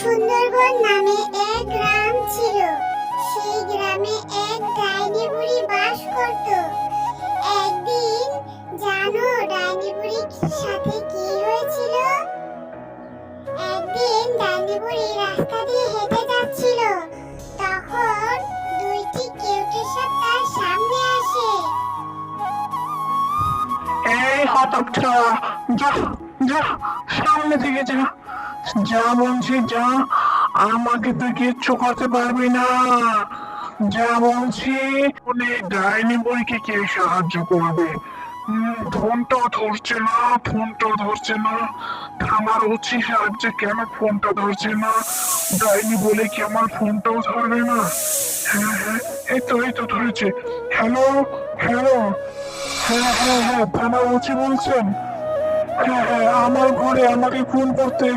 সুন্দরবন নামে এক গ্রাম ছিল। সেই গ্রামে এক ডাইনি বুড়ি বাস করত। একদিন জানো ডাইনি বুড়ির সাথে কি হয়েছিল? একদিন ডাইনি বুড়ি রাস্তা দিয়ে হেঁটে যাচ্ছিল, তখন দুইটি কেউটে সাপ তার সামনে আসে। এই হতচ্ছাড়া, যা যা, সামনে থেকে যা, যা বলছি যা, আমাকে তুই কিচ্ছু করতে পারবি না, যা বলছি। ডাইনি বইকে কে সাহায্য করবে? ফোনটাও ধরছে না, ফোনটাও ধরছে না। আমার উচিত সাহায্যে কেন ফোনটা ধরছে না? ডাইনি বলে কি আমার ফোনটাও ধরবে না? হ্যাঁ হ্যাঁ, এই তো ধরেছে। হ্যালো হ্যালো, হ্যাঁ হ্যাঁ হ্যাঁ, থানা ওসি বলছেন? হ্যাঁ হ্যাঁ, আমার ঘরে আমাকে খুন করতে